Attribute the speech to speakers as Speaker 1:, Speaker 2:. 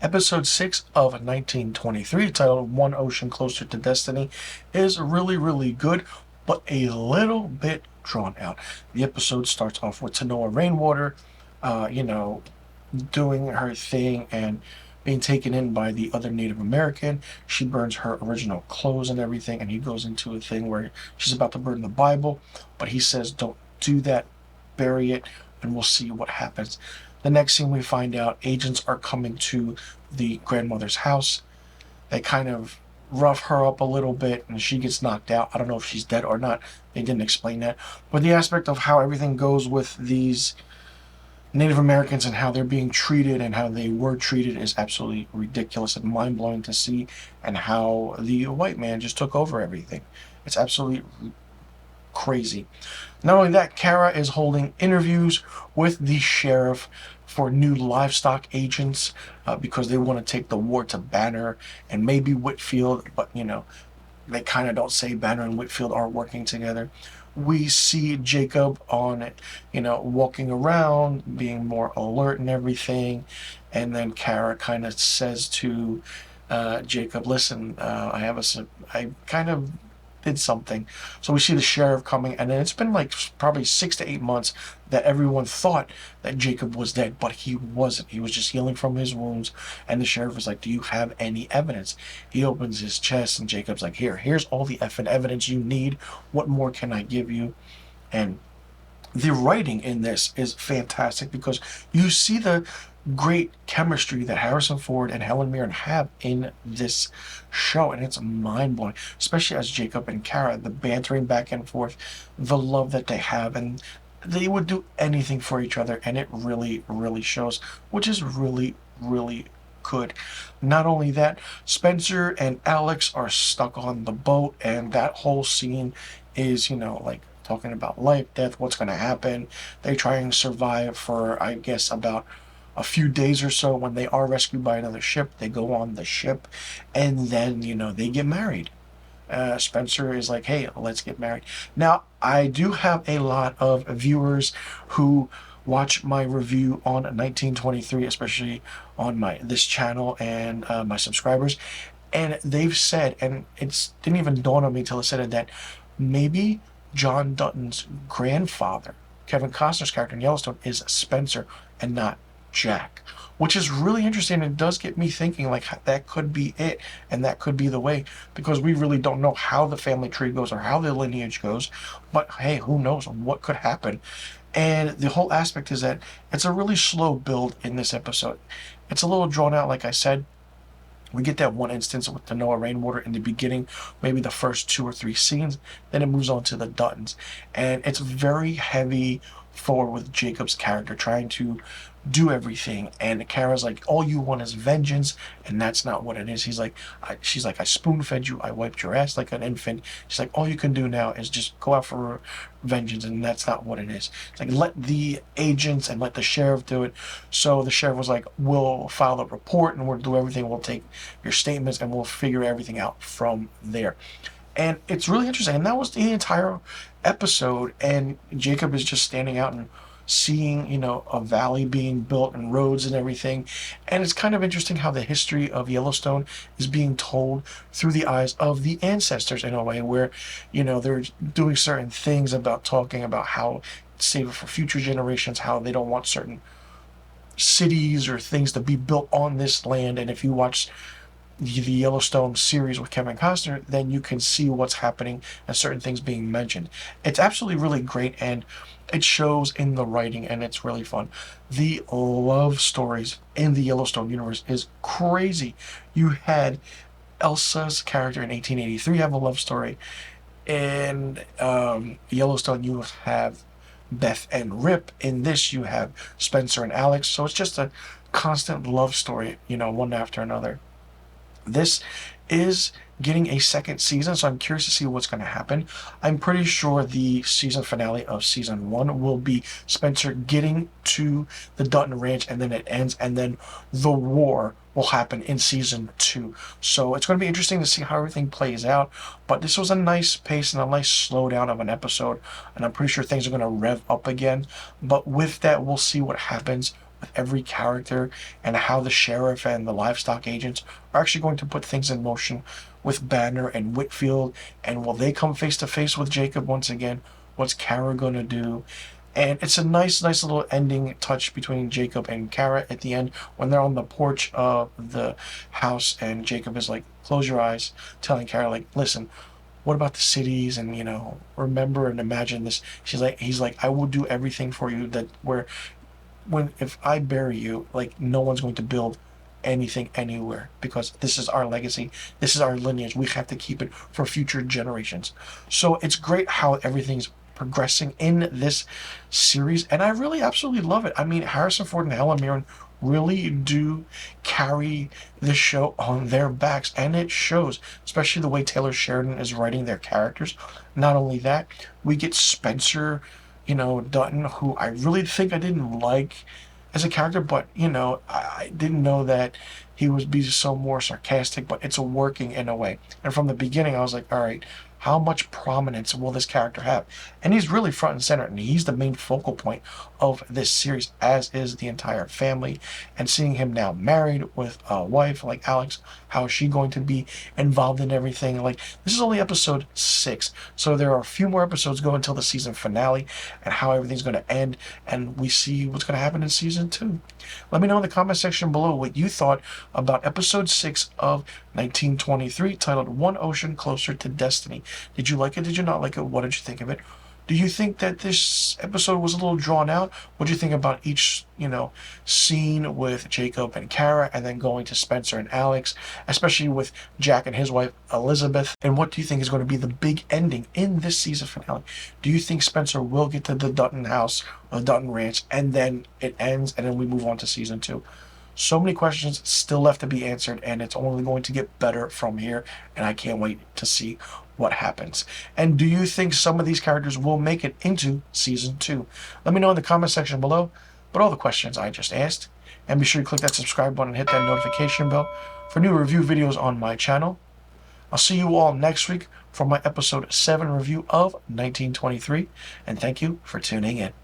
Speaker 1: Episode 6 of 1923, titled One Ocean Closer to Destiny, is really, really good, but a little bit drawn out. The episode starts off with Tanoa Rainwater, doing her thing and being taken in by the other Native American. She burns her original clothes and everything, and he goes into a thing where she's about to burn the Bible, but he says, "Don't do that, bury it, and we'll see what happens." The next scene, we find out agents are coming to the grandmother's house. They kind of rough her up a little bit, and she gets knocked out. I don't know if she's dead or not. They didn't explain that. But the aspect of how everything goes with these Native Americans and how they're being treated and how they were treated is absolutely ridiculous and mind-blowing to see, and how the white man just took over everything. It's absolutely crazy. Not only that, Kara is holding interviews with the sheriff for new livestock agents because they want to take the war to Banner and maybe Whitfield, but they kind of don't say Banner and Whitfield are working together. We see Jacob on, walking around, being more alert and everything, and then Kara kind of says to Jacob, "Listen, I kind of did something." So we see the sheriff coming, and then it's been like probably 6 to 8 months that everyone thought that Jacob was dead, but he wasn't. He was just healing from his wounds, and the sheriff was like, "Do you have any evidence?" He opens his chest, and Jacob's like, here's all the effing evidence you need. What more can I give you?" And the writing in this is fantastic because you see the great chemistry that Harrison Ford and Helen Mirren have in this show, and it's mind-blowing, especially as Jacob and Kara, the bantering back and forth, the love that they have, and they would do anything for each other, and it really, really shows, which is really, really good. Not only that, Spencer and Alex are stuck on the boat, and that whole scene is, like talking about life, death, what's going to happen. They try and survive for, I guess, about a few days or so. When they are rescued by another ship, they go on the ship, and then, they get married. Spencer is like, "Hey, let's get married." Now, I do have a lot of viewers who watch my review on 1923, especially on this channel and my subscribers, and they've said, and it didn't even dawn on me till I said it, that maybe John Dutton's grandfather, Kevin Costner's character in Yellowstone, is Spencer and not Jack, which is really interesting. It does get me thinking, like, that could be it, and that could be the way, because we really don't know how the family tree goes or how the lineage goes, but hey, who knows what could happen. And the whole aspect is that it's a really slow build in this episode. It's a little drawn out, like I said. We get that one instance with the Noah Rainwater in the beginning, maybe the first 2 or 3 scenes, then it moves on to the Duttons, and it's very heavy forward with Jacob's character trying to do everything, and Kara's like, "All you want is vengeance," and that's not what it is. She's like, "I spoon fed you, I wiped your ass like an infant." She's like, "All you can do now is just go out for vengeance," and that's not what it is. It's like, let the agents and let the sheriff do it. So the sheriff was like, "We'll file a report and we'll do everything. We'll take your statements and we'll figure everything out from there." And it's really interesting. And that was the entire episode. And Jacob is just standing out and seeing, a valley being built and roads and everything. And it's kind of interesting how the history of Yellowstone is being told through the eyes of the ancestors in a way where, they're doing certain things about talking about how save it for future generations, how they don't want certain cities or things to be built on this land. And if you watch the Yellowstone series with Kevin Costner, then you can see what's happening and certain things being mentioned. It's absolutely really great, and it shows in the writing, and it's really fun. The love stories in the Yellowstone universe is crazy. You had Elsa's character in 1883 have a love story. In Yellowstone, you have Beth and Rip. In this, you have Spencer and Alex. So it's just a constant love story, one after another. This is getting a second season, so I'm curious to see what's going to happen. I'm pretty sure the season finale of season 1 will be Spencer getting to the Dutton Ranch, and then it ends, and then the war will happen in season 2. So it's going to be interesting to see how everything plays out. But this was a nice pace and a nice slowdown of an episode, and I'm pretty sure things are going to rev up again. But with that, we'll see what happens with every character, and how the sheriff and the livestock agents are actually going to put things in motion with Banner and Whitfield. And will they come face to face with Jacob once again? What's Kara going to do? And it's a nice little ending touch between Jacob and Kara at the end when they're on the porch of the house, and Jacob is like, close your eyes, telling Kara, like, listen, what about the cities, and remember and imagine this. He's like, I will do everything for you, that where when if I bury you, like, no one's going to build anything anywhere, because this is our legacy, this is our lineage, we have to keep it for future generations. So it's great how everything's progressing in this series, and I really absolutely love it. I mean, Harrison Ford and Helen Mirren really do carry this show on their backs, and it shows, especially the way Taylor Sheridan is writing their characters. Not only that, we get Spencer, Dutton, who I really think I didn't like as a character, but I didn't know that he would be so more sarcastic, but it's working in a way. And from the beginning, I was like, all right, how much prominence will this character have? And he's really front and center, and he's the main focal point of this series, as is the entire family. And seeing him now married with a wife like Alex, how is she going to be involved in everything? Like, this is only episode 6, so there are a few more episodes going until the season finale, and how everything's going to end, and we see what's going to happen in season 2. Let me know in the comment section below what you thought about episode 6 of 1923, titled One Ocean Closer to Destiny. Did you like it? Did you not like it? What did you think of it? Do you think that this episode was a little drawn out? What do you think about each, scene with Jacob and Kara, and then going to Spencer and Alex, especially with Jack and his wife, Elizabeth? And what do you think is going to be the big ending in this season finale? Do you think Spencer will get to the Dutton house, or the Dutton ranch, and then it ends, and then we move on to season 2? So many questions still left to be answered, and it's only going to get better from here, and I can't wait to see what happens. And do you think some of these characters will make it into season 2? Let me know in the comment section below, but all the questions I just asked. And be sure to click that subscribe button and hit that notification bell for new review videos on my channel. I'll see you all next week for my episode 7 review of 1923, and thank you for tuning in.